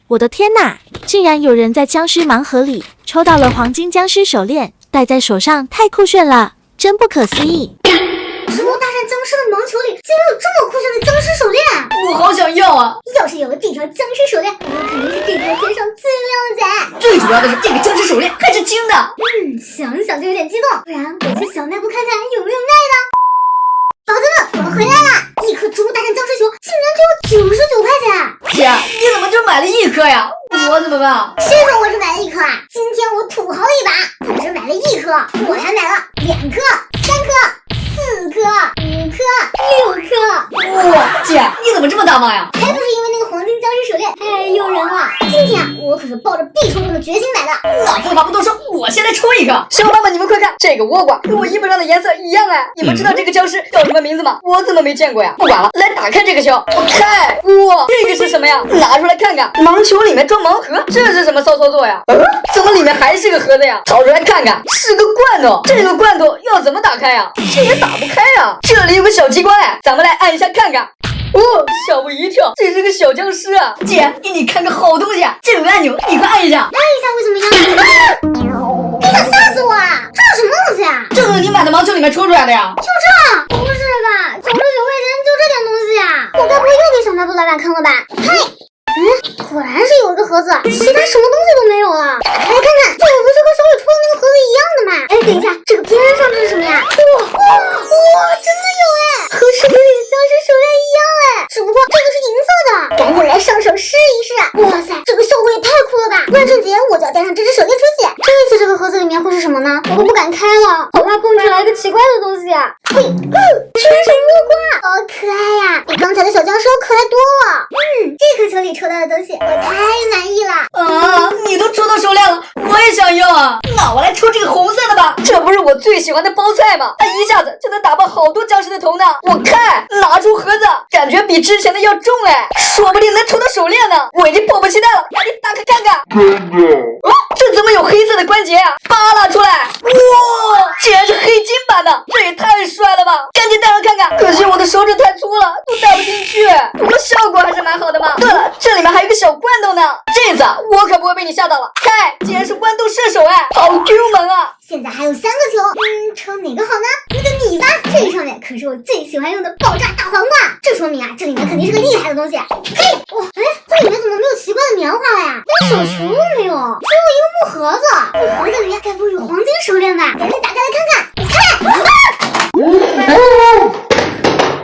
我的天哪！竟然有人在僵尸盲盒里抽到了黄金僵尸手链，戴在手上太酷炫了，真不可思议！植物大战僵尸的盲球里竟然有这么酷炫的僵尸手链，我好想要啊！要是有了这条僵尸手链，我肯定是这条街上最靓的仔。最主要的是这个僵尸手链还是金的。想想就有点激动，不然我去小卖部看看有没有卖的。宝子们，我回来了！一颗植物大战僵尸球竟然只有99块钱！姐，你怎么就买了1颗呀？我怎么办？谁说我只买了1颗啊？今天我土豪了一把，不止买了1颗，我还买了2颗、3颗、4颗、5颗、6颗。哇，姐，你怎么这么大方呀？还不是因为那个黄金僵尸手链太诱人了。今天啊，我可是抱着必抽中的决心买的。那废话不多说，我先来抽一颗。小伙伴们，你们快看，这个倭瓜跟我衣服上的颜色一样哎！你们知道这个僵尸叫什么名字吗？我怎么没见过呀？不管了，来打开这个球，我看，哇，这个是什么呀？拿出来看看，盲球里面装盲盒，这是什么骚操作呀？怎么里面还是个盒子呀？掏出来看看，是个罐头。这个罐头要怎么打开呀？这也打不开呀。这里有个小机关哎，咱们来按一下看看。哦，吓我一跳，这是个小僵尸啊！姐，给你看个好东西啊，这有个按钮，你快按一下。按一下会怎么样？你想吓死我啊！这是什么东西啊？这是你买的盲球里面抽出来的呀？就这？不是吧？99块钱就这点东西啊？我该不会又给小卖部老板坑了吧？嘿！果然是有一个盒子，其他什么东西都没有了。打开看看，这不是和小伟抽的那个盒子一样的吗？哎，等一下，这个边上这是什么呀？哇，真的有哎，和视频里的僵尸手链一样哎，只不过这个是银色的。赶紧来上手试一试。哇塞，这个效果也太酷了吧！万圣节我就要带上这只手链出去。这一次这个盒子里面会是什么呢？我都不敢开了，好怕蹦出来一个奇怪的东西啊！嘿，居然是倭瓜，好可爱呀，比刚才的小僵尸要可爱多了。这颗球里抽到的东西我太满意了啊！你都抽到手链了，我也想要啊！那我来抽这个红色的吧，这不是我最喜欢的包菜吗？它一下子就能打爆好多僵尸的头呢。我看拿出盒子，感觉比之前的要重哎，说不定能抽到手链呢。我已经迫不及待了，赶紧打开看看。这怎么有黑色的关节啊？扒拉出来，哇，竟然是黑金版的，这也太帅了吧！赶紧戴上看看。可惜我的手指太粗了，都戴不进去。不过效果还是蛮好的嘛。对了，这里面还有个小罐头呢，这次我可不会被你吓到了。看，竟然是豌豆射手哎，好 Q 萌啊！现在还有3个球，抽哪个好呢？那就你吧。这上面可是我最喜欢用的爆炸大黄瓜，这说明啊，这里面肯定是个厉害的东西。嘿，哇，哎，这里面怎么没有奇怪的棉花了呀？连手球都没有，只有一个木盒子。这盒子里面该不会有黄金手链吧？赶紧打开来看看。你看，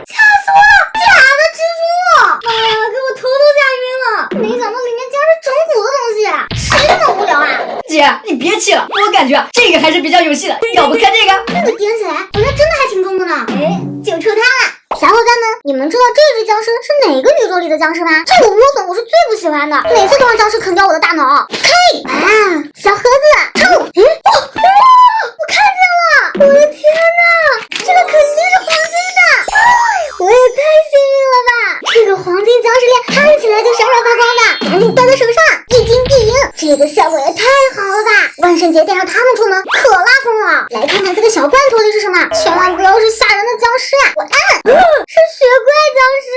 吓死我了！假的蜘蛛！妈呀，给我头都吓晕了！没想到里面竟然是整蛊的东西，谁这么无聊啊？姐，你别气了，我感觉这个还是比较有戏的，要不看这个？这个点起来好像真的还挺重的呢。哎，就抽它了。小伙伴们，你们知道这只僵尸是哪个宇宙里的僵尸吗？这个莴笋我是最不喜欢的，每次都让僵尸啃掉我的大脑。嘿，啊，小盒子，抽！我看见了！我的天哪，这个肯定是黄金的！我也太幸运了吧！这个黄金僵尸链看起来就闪闪发光的，赶紧戴在手上，一金必赢！这个效果也太好了吧！万圣节带上它们出门可拉风了。来看看这个小罐头里是什么，千万不要是吓人的僵尸啊！我按。是雪怪僵尸，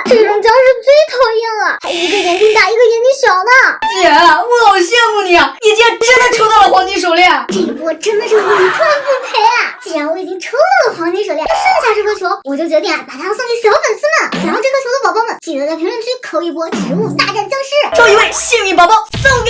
这种僵尸最讨厌了，还一个眼睛大一个眼睛小呢。姐，我好羡慕你啊，你竟然真的抽到了黄金手链。这一波真的是稳赚不赔啊！既然我已经抽到了黄金手链，那剩下这颗球我就决定把它送给小粉丝们。想要这颗球的宝宝们，记得在评论区扣一波植物大战僵尸，抽一位幸运宝宝送